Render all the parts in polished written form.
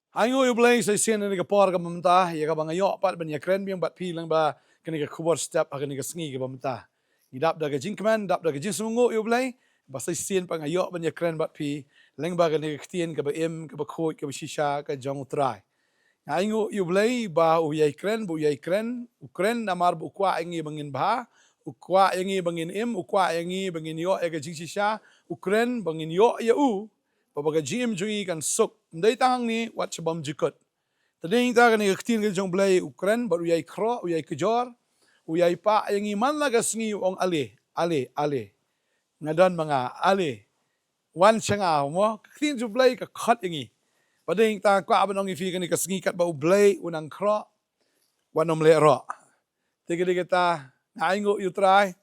Ango U Blei sa sian ni kapor ka mamta ya ka bangayo pat ban ya kren biang bat pi lang ba kani ka khubor step kani ka sngi ka mamta. Ngidap da ka jinkman dap da ka jinsungo U Blei ba sa sian pa ngayo ban ya kren bat pi lang ba kani ka ktien ka ba ka ba khoi ka ba shisha ka jong trai. Ango U Blei ba u yai kren ukren namar bu kwa ingi bangin ba ukwa yangi bangin ukwa yangi bangin yo ka jinshisha ukren bangin yo ya u baga jim jungi kan sok ndai tang ni wat chabam jikot tading ta kan iktin ke jong blai ukran baru yai kro yai kejor yai pa yangi man la gasngi ong ale ngadan mga ale wan changa mo ktin ju blai ka khat yangi pading ta kwa banong ifi kan kasngi kat ba blai unang kro wanom le ro tige ta aingo utrai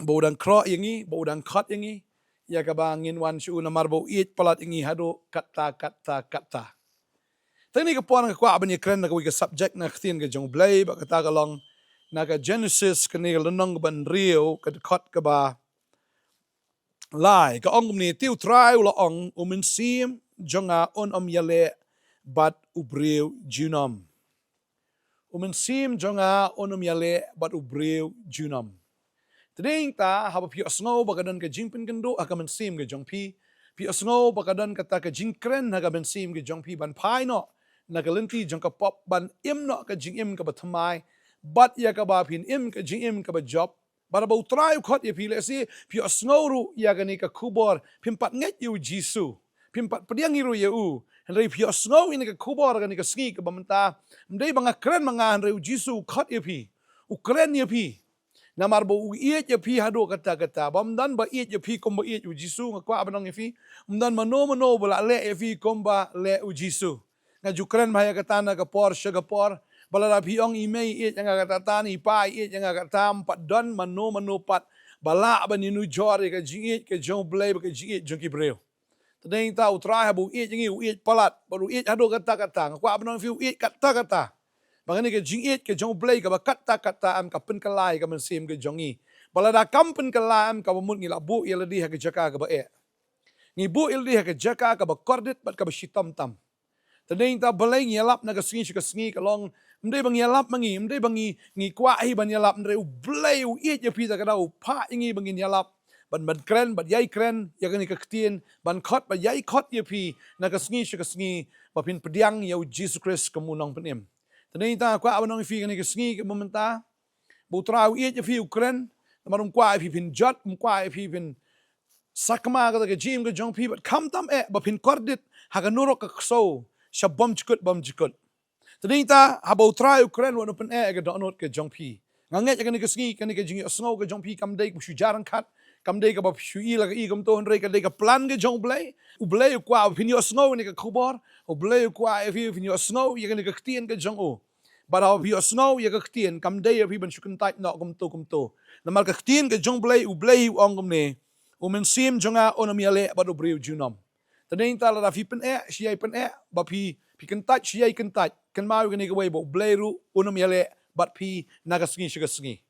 bodang kro yangi bodang khat yangi ya kabangin wan shu na marbo it palat ingi hado kata. Tani ka puan ka kwa abani kren na ka subject na ktin ka jong blai ba kata ka long na ka Genesis kani lenong ban briew ka kot ka ba lai ka ong ni tiu try lo ong Mynsiem jonga on ialeh bat briew junom. Mynsiem jonga on ialeh bat briew junom. Tading ta haba pi asngo bagadan ka jingpin kendo aka Mynsiem ka jongpi pi asngo bagadan kata ka jingkren aka Mynsiem ka jongpi ban pai no nagalenti jong ka pop ban no ka jingim ka bathamai bat ya ka ba pin ka jingim ka ba job bara ba utrai khot ya pi le si pi asngo ru ya ka ni ka khubor pimpat nget yu jisu pimpat pediang iru ya u henry pi asngo ini ka khubor ka ni ka sngi ka bamenta mdei banga kren manga henry jisu khot ya pi ukren ya pi namar bo iet ya pi hado kata bamdan ba iet ya pi komba iet u jisu ngakwa abanong ifi umdan mano bala le ya pi komba le u jisu nga jukren bahaya kata na kapor syagapor bala rapi ong imei iet yang kata tani pa iet yang kata empat don mano pat bala baninu jori ka jingiet ka jong blai ka jingiet jong ki breu tadeng ta utra habu iet yang iet palat baru iet hado kata ngakwa abanong ifi iet kata bangani ke jingiet ke jong blai ka kata am ka pen kalai ka Mynsiem ke jongi bala da kampen kalai am ka mut ngi labu iladi ha ke jaka ka ba ngi bu iladi ha ke jaka ka ba kordit bat ka ba shitam tam tading ta balai ngi lap na ka sngi ka long mdei bang yalap mangi mdei bangi ngi kwa hi ban yalap ndre u blai u iet ya pi ta ka dau pa ngi bangin yalap ban kren bat yai kren ya kan ka ktien ban khot ba yai khot ya pi na ka sngi ba pin pediang ya Jesus Christ kamunong penim tading ta kwa abanong ifi kan ka sngi ka momenta bu trau iet ya fi ukren marum kwa ifi pin jot kwa ifi pin sakma ka jim ka jong pi bat kam tam ba pin kordit ha ka nurok ka so shabam jikut tading ta habo trau ukren wa pen ka donot ka jong pi nganget kan ka sngi kan ka jingi asngo ka jong pi kam dei ku shujaran khat kam dei ka ba shui la ka i kam to henre ka dei ka plan ka jong blai u blai kwa pin yo asngo ni ka khubor u blai kwa ifi pin yo asngo ya kan ka ktien ka jong o bara pi asngo ya ka ktien kam dei pi ban shukun tait no kum to na mal ka ktien ka jong blai u ong kum ne Mynsiem jonga on ialeh ba do briew junom tading ta la fi pen siai pen ba pi kan tat siai kan tat kan mau kan ka wei bo blai ru on ialeh bat pi naga sngi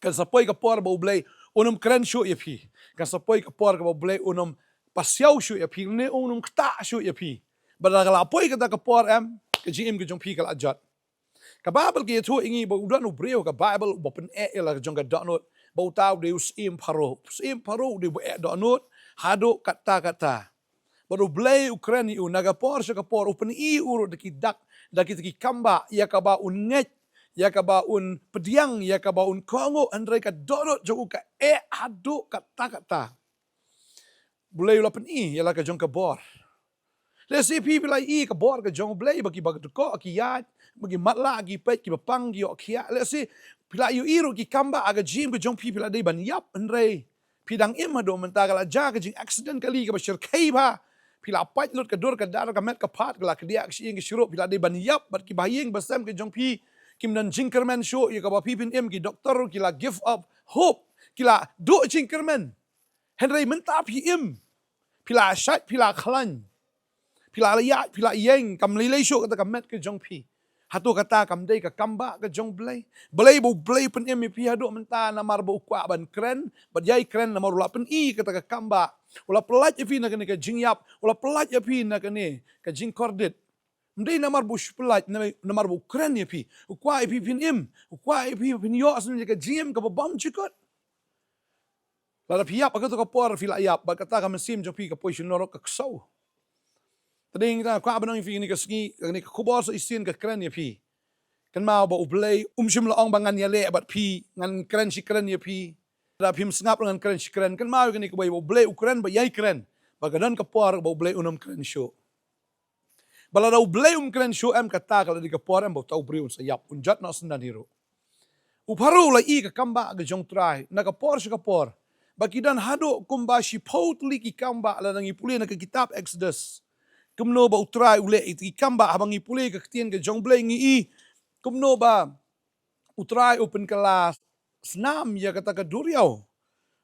kan sapoi ka por bo blai onum kren shu ya pi kan sapoi ka por ka bo blai onum pasiau shu ya pi ne onum kta shu ya pi badala poi ka ta ka por am ka jim ka jong pi ka ajat ka bible ki thu ingi bo udan u breu ka bible bo pen la jong ka donot bo tau deus im paro de bo donot hado kata baru blai ukraini u naga por ka por upen i uru daki kamba ya ka ba unget ya ka ba un pediang ya ka ba un kongo andre ka donot jo ka hado kata blai lapen i ya la ka jong ka bor let's see people like i ka bor ka jong blai bagi ko ki ya bagi matla gi pet ki bapang gi okia let's see pila yu iru ki kamba aga jim ka jong people dei ban yap andre pidang im hado mentagala ja ka jing accident kali ka bashir kai ba pila pat lut ka dur ka dar ka met ka pat ka la ka dia ki ing shiro pila dei ban yap bat ki baying basam ka jong pi kim dan jinkerman show yu ka ba pipin im ki doktor ki la give up hope ki la do jinkerman henry menta pi im pila shat pila khalan pila la ya pila yeng kam lilai show ka met ka jong pi Hatu kata kamdai ka kamba ka jong blei. Blei bo blei pen em pi hadu menta namar bo kwa ban kren. Bat yai kren namar ula pen I kata ka kamba. Ula pelat ya pi na kene ka jingyap. Ula pelat ya pi na kene ka jing kordit. Mdei namar bo pelat namar bo kren ya pi. Ukwa pi pin em. Ukwa pi pin yo asun ka jingem ka bom chikot. Lada piap ka to ka por fila yap. Bat kata ka Mynsiem jong pi ka poision norok ka ksau. Tading ta kwa banong fi ni ka ski ni ka khubor so isin ka kren ya pi. Kan mau ba ublei Shillong bangan ialeh bat pi ngan kren si kren ya pi. Da pim sngap ngan kren si kren kan mau ni ka ba ublei ukren ba yai kren. Ba gadan ka por ba ublei unam kren show. Bala da ublei kren show em kata kala di ka por em ba tau briew sa yap unjat na sendan hiro. Uparu la I ka kamba ga jong trai na ka por sa ka por. Ba kidan hado kumba si potli ki kamba la nang ipuli na ka kitab Exodus. Kumno ba utrai ule iti kamba habang ipuli ka ktien ka jong blei ngi I. Kumno ba utrai open kelas senam ya kata ka duriau.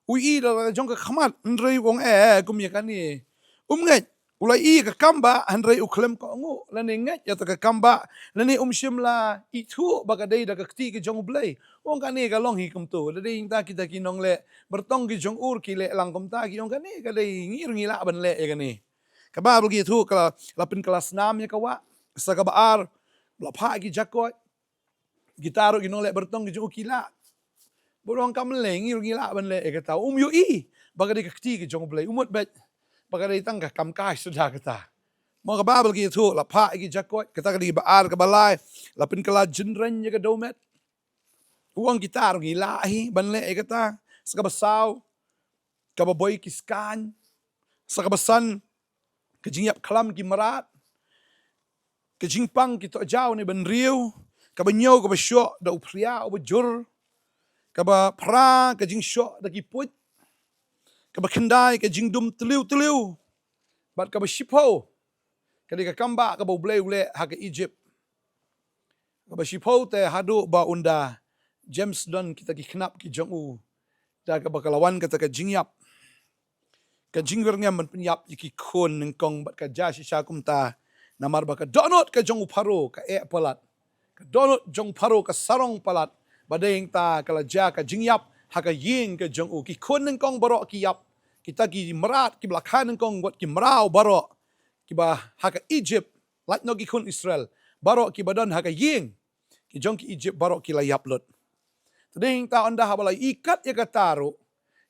Ui da jong ka khamat ndrei wong kum ya kani. Nget ulai I ka kamba handrei uklem ko ngo lane nget ya ka kamba lane Mynsiem la itu baga dei da ka kti ka jong blei. Wong kani ka long hi kum tu da dei ta kita ki nong le bertong ki jong ur ki le lang kum ta ki yong kani ka dei ngir ngila ban le ya kani. Kababel gitu kala lapin kelas 6 ya kawa sa kabaar la pa gi jakot gitaro ginong le bertong gi ukila borong kamleng ngir ngila ban le kata yu I bagadi ka kti gi jong blei umut bet bagadi tang ka kam kai sudah kata mo kababel gitu la pa gi jakot kata di baar ka balai lapin kelas jenren ya ka domet uang gitaro ngila hi ban le kata sa kabasau kababoy kiskan sa kabasan kejingyap kelam ki merat kejingpang ki to jau ni ben riu ka banyo ka basyo da upria o bajur ka ba pra ka jing syo da ki put ka ba kendai ka jing dum teliu bat ka ba shipo ka di ka kamba ka ba blei ule ha ka Egypt ka ba shipo te hadu ba unda James don kita ki knap ki jong u da ka ba kalawan kata ka jingyap ka jingwer ngam man penyap ki khon neng kong bat ka ja shisha kum ta namar ba ka donot ka jong uparo ka palat ka donot jong paro ka sarong palat badeng ta kala ja ka jingyap ha ka ying ka jong u ki khon neng kong baro ki yap kita ki merat ki belakhan neng kong buat ki merau baro ki ba ha ka Egypt lat no ki khon Israel baro ki badon ha ka ying ki jong ki Egypt baro ki la yap lot tadeng ta onda ha balai ikat ya ka taro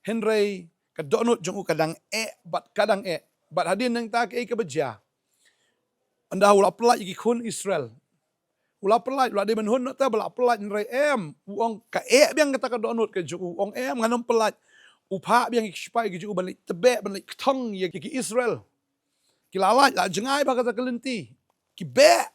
henry kadonot jong kadang bat hadin nang ta ke beja anda ula pelat ki khun Israel ula pelat ula de ben hun ta bala pelat nrai em uong ka biang kata kadonot ke jong uong em nganom pelat upha biang ki spai ki jong balik tebe balik thong ye ki Israel ki lalat la jengai ba kata kelenti ki be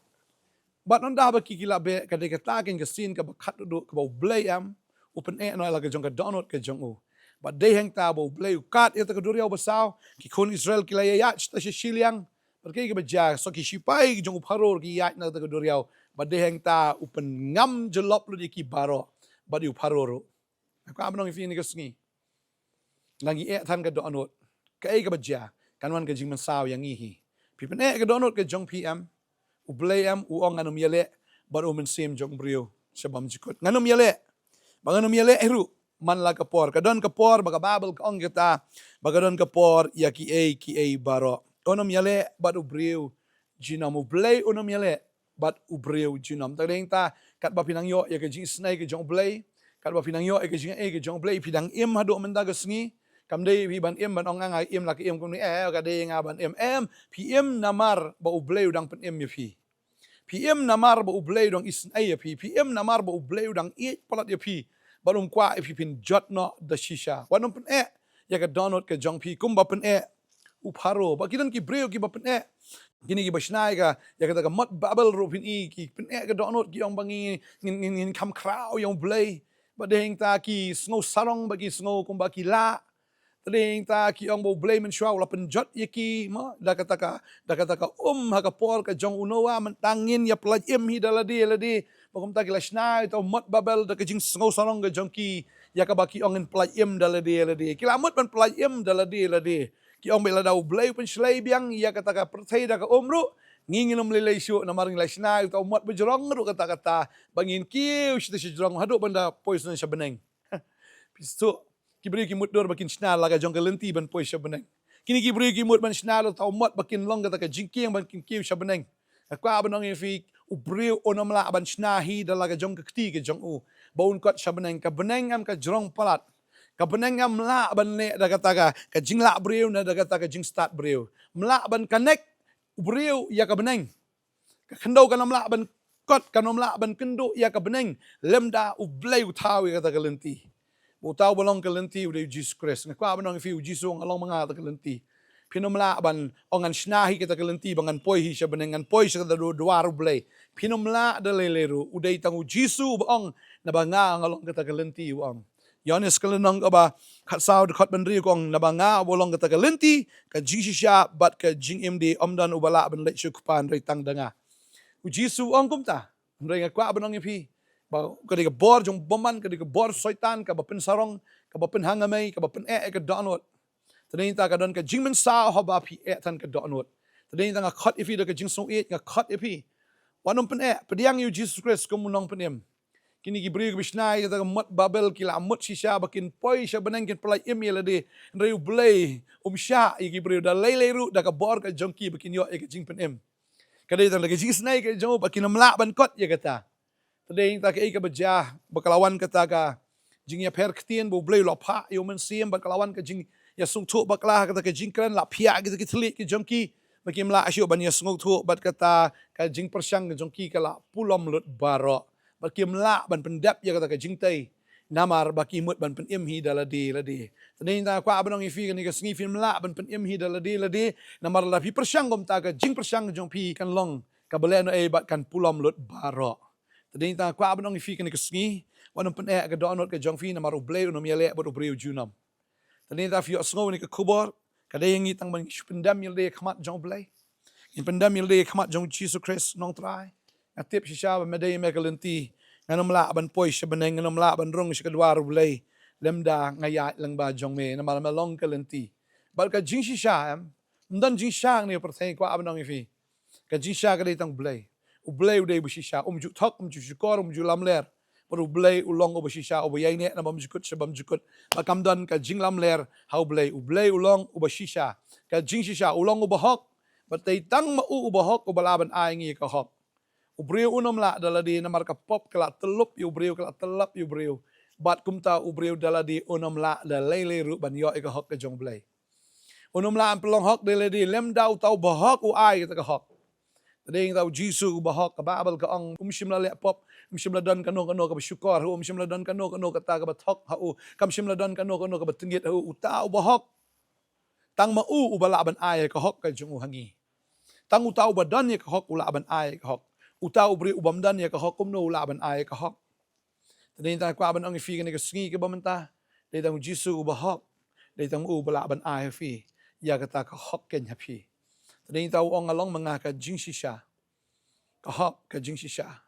bat anda ba ki la be ka de kata ken ke sin ka bakhat do ka blei am open no la ke jong kadonot ke jong u But they hang tabo blei kat ita kaduriaw basaw ki kon Israel kila yayat sta si Shillong pergi ke beja so ki sipai jong upharor ki yat na kaduriaw but they hang ta upen ngam jelop lu di ki baro but di upharoro aku abnong ifini kasngi langi than ka do anot ka ke beja kanwan ka jing mansaw yang ihi pipen ka do anot ka jong PM ublei am uong anum ialeh but Mynsiem jong briew sabam jikot nganum ialeh banganum ialeh heru man la kapor kadon kapor baga babel ka ong kita bagadon kapor ya ki baro onom ialeh bat briew junom blei onom ialeh bat briew junom tadeng ta kat ba pinang yo ya ke jing snai ke jong blei kat ba pinang yo ke jing ke jong blei pidang im hadu menda gesngi kamdei pi ban im ban ong ngai im la ke im kumni ka de nga ban im pm namar ba blei udang pen im ya pi PM namar ba blei dong isnai ya pi PM namar ba blei udang palat ya pi balum kwa ipin jot no da shisha wanum pen ya ka donot ka jong pi kum ba pen uparo ba kidan ki breu ki ba pen kini ki basnai ka ya ka mot babel ro pin ki pen ka donot ki ong bangi ngin kam krau yang blei ba deng ta ki snow sarong ba ki snow kum ba ki la tadeng ta ki ong bo blei men shwa la pen jot ye ki ma da kata ka ha ka por ka jong unowa man tangin ya pelaj im hi daladi Bakum ta kila shnai to mot babel da kajing snow sarong ga jong ki ya ka ba ki ong in pelaj im daladi kila mot man pelaj im daladi ki ong bela dau blei pen shlei biang ya kata ka perthai da ka umru ngingin lelai syuk na maring lai snai tau mat berjerong ru kata-kata bangin kiu kita sejrong haduk benda poison syabeneng. Pistu kibri kimut dor bakin snal laga jong kelenti ban poison syabeneng. Kini kibri kimut ban snal tau mat bakin long kata ka jingking bakin kiu syabeneng. Akwa banong fi ubriu onamla ban snahi dalaga jong keti ke jong u. Baun kot syabeneng ka beneng am ka jerong palat. Ka beneng am la ban le da kata ka jingla briu na da kata ka jing start briu. Mla ban connect ubriu ya ka beneng. Ka kendau ka namla ban kot ka namla ban kendo ya ka beneng. Lemda u blei u tau ya kata ka lenti. U tau balong ka lenti u de Jesus Christ. Akwa banong fi u Jesus along mga ta ka lenti. Pinumla ban ongan snahi kita kelenti bangan poi hi syabenengan poi sa dua blei. Pinumla da leleru udai tangu Jisu baong na banga ngalong kita kelenti uang. Yohanes kelenong ka ba kat saud kat bandri kong na banga bolong kita kelenti ka jisisya bat ka jing imdi omdan ubala ban lek syukupan retang danga. U Jisu ong kumta. Ndai ngakwa banong ipi. Ba kadika bor jong boman kadika bor soitan ka bapen sarong ka bapen hangamai ka bapen ka donot. Tadin ta kadon ka jingmen sa haba pi tan ka donot. Tadin ta nga khot ifi da ka jing song nga khot ifi. Wanom pen pediang yu Jesus Christ kumunong penem. Kini gibri bisnai ta mat babel kila mut sisya bakin poi sya beneng kin pelai im yela de reu blei sya gibri da leleru da ka bor ka jongki bakin yo ka jing penem. Kadai ta ka jing snai ka jong bakin mla ban kot ya kata. Tadin ta ka ka bejah bakalawan kata ka jing ya per ktien bo blei lo pa yo Mynsiem bakalawan ka jing ya sung tu baklah kata ke jingkran la pia gitu ke telik ke jongki bakim la asyu ban ya sung tu bat kata ka jing persyang ke jongki kala pulom lut baro bakim la ban pendap ya kata ke jingtai namar bakim mut ban pen imhi daladi ladi tadin ta kwa abanong ifi kan ke sngi film la ban pen imhi daladi namar la pi persyang gom ta ke jing persyang jongpi kan long ka belen bat kan pulom lut baro tadin ta kwa abanong ifi kan ke sngi wanam pen ke donot ke jongfi namar ublei unom ialeh bat briew junom. Tadi ta fiyo sngo ni ke khubor kada yang itang man pendam yilde khamat jong blei in pendam yilde khamat jong Jesus Christ Nongthymmai atip shisha ba medai mekalenti nganom la ban poi syabeneng nganom la ban rong sikadwar blei lemda ngaya lang ba jong me na malong kalenti bal ka jing shisha ndan jing sha ni perthai kwa abanong ifi ka jing sha kada itang blei u blei u dei bu shisha ju thok ju shukor ju lamler baru blei ulong oba shisha oba yai ne na bam jukut sebam jukut makam dan ka jing lam ler hau blei ulong oba shisha ka jing shisha ulong oba hok batai tang ma uba hok oba laban ai ngi ka hok ubriu unom la daladi na marka pop kala telup yu briu kala telap yu briu bat kumta ubriu daladi unom la da lele ru ban yo ka hok ka jong blei unom la pelong hok daladi lem dau tau bahok u ai ka hok tading tau Jisu bahok ka babal ka ang umshim la le pop umshim la dan kano ka bersyukur hu umshim la dan kano kata ka bathok hu kamshim la dan kano ka batenggit hu utau bahok tang ma u bala ban ai ka hok ka jung hangi tang utau badan ya ka hok ula ban ai ka hok utau bri ubam dan ya ka hok kumno ula ban ai ka hok tading ta kwa ban ang fi ka sngi ka bamenta de tang Jisu bahok de tang u bala ban ai fi ya kata ka hok ken happy tading tau ong along mga ka jing shisha ka hok ka jing shisha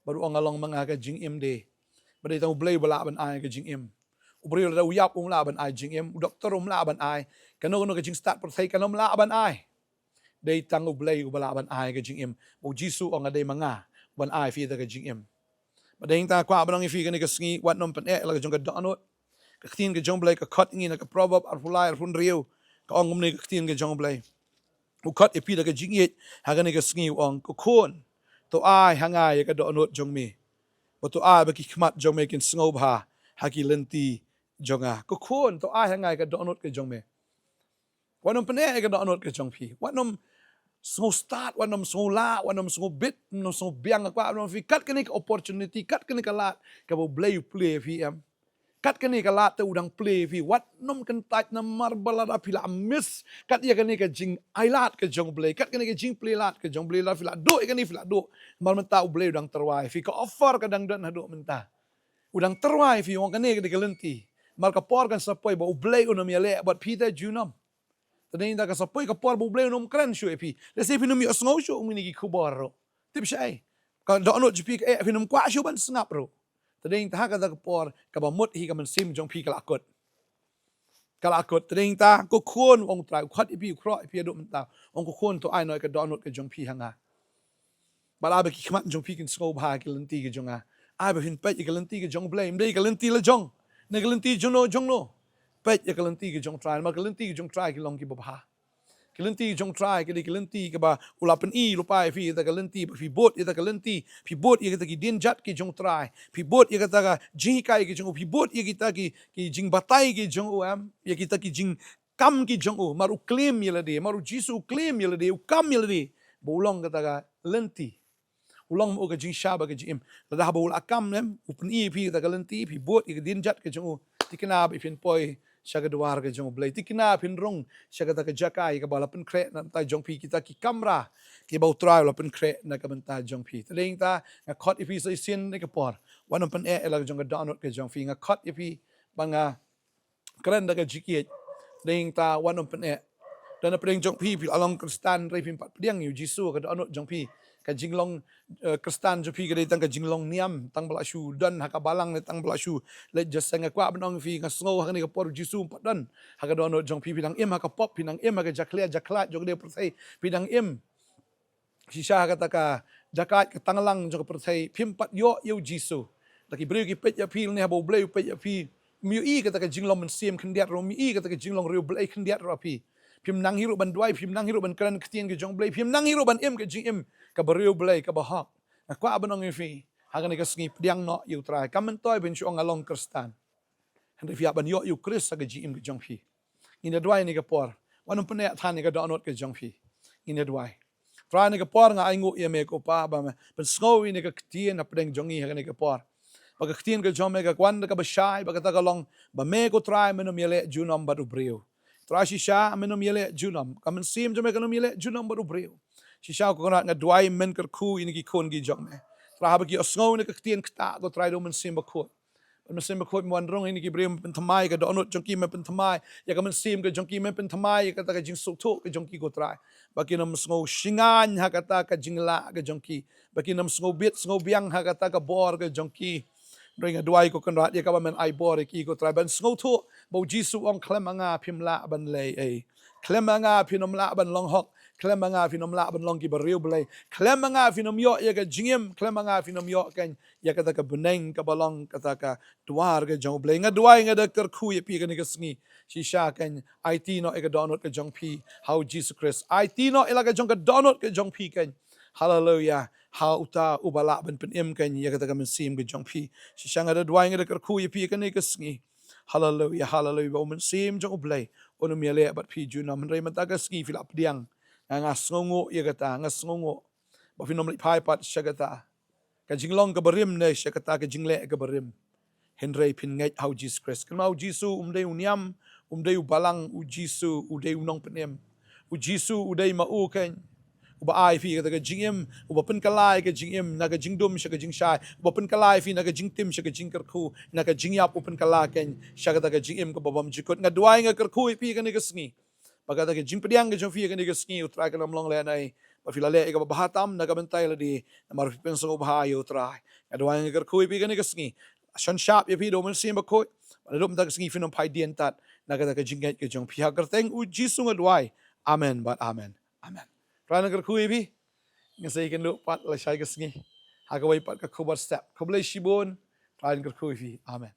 baru ong along mga ka jing im de badai tau blei bala ban ai ka jing im ubri la uyap la ban ai jing im doktor la ban ai kano ka jing start per thai kanom la ban ai dei tang blei bala ban ai ka jing im o Jisu ong adai mga ban ai fi ka jing im badai ta kwa banong fi ka ni ka sngi wat nom pen la jong ka donot ka ktin ka jong blei ka khot ngi na ka proverb ar fulai ar fun riu ka ong ni ka ktin ka jong blei ukot ipi da ka jingit hagani ka sngi ong ko khon to ai hangai ka donot jong me to ai ba ki khmat jong me kin sngob ha haki lenti jonga ko khon to ai hangai ka donot ka jong me wanom pene ka donot ka jong pi wanom sngo start wanom sngo la wanom sngo bit no sngo biang ka wanom fi kat kani ka opportunity kat kani ka lat ka bo blay play fi am kat kani ka lat te udang play fi wat nom kan tat na marbala da pila miss kat ya kani ka jing ailat ka jong blay kat kani ka jing play lat ka jong blay la fila do kani fila do mal menta u blay udang terwai fi ka offer ka dang dan hado menta udang terwai fi wong kani ka lenti mal ka por kan sapoi bo blay unom ialeh but Peter junom tadin ta ka sapoi ka por bo blay unom kran shu epi le se fi numi osngo shu umini ki khubor ro tip shai ka do no jpi ka fi num kwa shu ban snap ro tading ta ka por ka ba mut hi ka man sim jong pi ka lakot kalakot tring ta ko khon ong trai khat ipi khro ipi do ta ong ko khon to ai noi ka donut ka jong pi hanga bala ba ki khmat jong pi kin sko bha ki lenti ki jonga ai ba hin pe ki lenti ki jong blame dei ka lenti la jong ne ka lenti jong no pe ka lenti ki jong trai ma ka lenti ki jong trai ki long ki ba kelenti jong try ke kelenti ke ba ulapen I lupai fi ta kelenti fi bot ita kelenti fi bot ye ki din jat ki jong try fi bot ye ta ka jing kai ki jong fi bot ye kita ki jing batai ki jong am ye kita ki jing kam ki jong maru claim ye de maru jisu claim ye de kam ye de bolong ka ta ka lenti ulang mo ka jing shaba ka jim la da bol akam nem upen I fi ta kelenti fi bot ye din jat ki jong tikna bi fin poi shaga duar ke jong blai tikna pin rong shaga ta ka jakai ka bala pen kre na ta jong pi kita ki kamera ki bau try la pen kre na ka banta jong pi tling ta nga khot ipi sai sin ne ka por wan pen e la jong ka download ke jong fi nga khot ipi banga kren da ka jiki ding ta wan pen e dan pen jong pi along kristan rai pin pat piang yu jisu ka download jong pi ka jinglong kristan jong pi ka dei tang ka jinglong niam tang bala shu dan ha ka balang ne tang bala shu le just nga kwa benong fi nga sngo ha ni ka por jisu pat dan ha ka dono jong pi pinang im ha ka pop pinang im ha ka jaklat jong de persai pinang im shisha ka ta ka jakat ka tanglang jong persai pim pat yo yu jisu taki breu ki pet ya pi ne ha bo bleu pet ya pi miu I ka ta ka jinglong Mynsiem khendiat ro mi I ka ta ka jinglong riu blai khendiat ro pi phim nang hiru ban duai phim nang hiru ban kran ktien ke jong blai phim nang hiru ban im ke jing im ka bariu blai ka bahak na kwa banong ifi hagan ka sngi pdiang no yu trai kamen toy ben shuang along kristan hande fi ban yo yu kris sa ke jing im ke jong phi in the duai ni ka por wanum pene than ni ka donot ke jong phi in the duai trai ni ka por nga aingu ye me ko pa ba ben snow ni ka ktien na pdeng jongi hagan ka por ba ka ktien ke jong me ka kwan ka ba shai ba ka ta ka long ba me ko trai menum yele junom ba briew try shisha amenom yele junom kamen sim jome kanom yele junom baru breu shisha ko na dwai men ker khu in ki kon gi jome tra hab ki osngo ne ka tien kta go try do men sim ba ko men sim ba ko mon rong in ki breu pen thamai ka do no jonki me pen thamai ya kamen sim ka jonki me pen thamai ka ta ka jing sok tho ka jonki go try ba ki nam sngo shingan ha ka ta ka jingla ka jonki ba ki nam sngo bit sngo biang ha ka ta ka bor ka jonki ring a duai ko kan rat ya ka men ai bor ki ko try ban sngo tho bo jisu ong klemanga phimla ban le e klemanga phinom la ban long hok klemanga phinom la ban long ki bariu blai klemanga phinom yo ya ka jingim klemanga phinom yo kan ya ka ta ka buneng ka balong ka ta ka duar ka jong blai nga duai nga da kar khu ya pi ka ni ka sngi si sha kan it no e ka donot ka jong pi how Jesus Christ it no e la ka jong ka donot ka jong pi kan hallelujah how uta ubala ban pen im kan ya ka ta ka Mynsiem ka jong pi si sha nga da duai nga da kar khu ya pi ka ni ka sngi hallelujah hallelujah ba Mynsiem jong blai onu miale bat pi junom rei mataga ski filap diang nga sngongo ye kata nga sngongo ba finom li pai pat shagata ka jinglong ka barim ne shagata ka jingle ka barim henrei pin ngai how Jesus Christ kan mau jisu umdei uniam umdei balang u jisu udei unong penem u jisu udei mau kan uba ai fi ka jingim uba pen kalai ka jingim na ka jingdum sha ka jingshai uba pen kalai fi na ka jingtim sha ka jingkarkhu na ka jingyap upen kala kan sha ka jingim ka babam jikot nga duai nga karkhu fi ka ni ka sngi baga ta ka jingpediang ka jong fi ka ni ka sngi utra ka namlong le nai ba fi lale ka bahatam na ka bentai la di na mar fi penso ba yo trai nga duai nga karkhu fi ka ni ka sngi shan sharp ye fi do Mynsiem ba ko ba dum ta ka sngi fi nom pai dien tat na ka jingai ka jong fi ha karteng u jisu nga duai amen but amen amen Rana ker kui bi ngasai kan lu pat la shai ka sngi ha ka wai pat ka khubor step khoblai shibon rana ker kui fi amen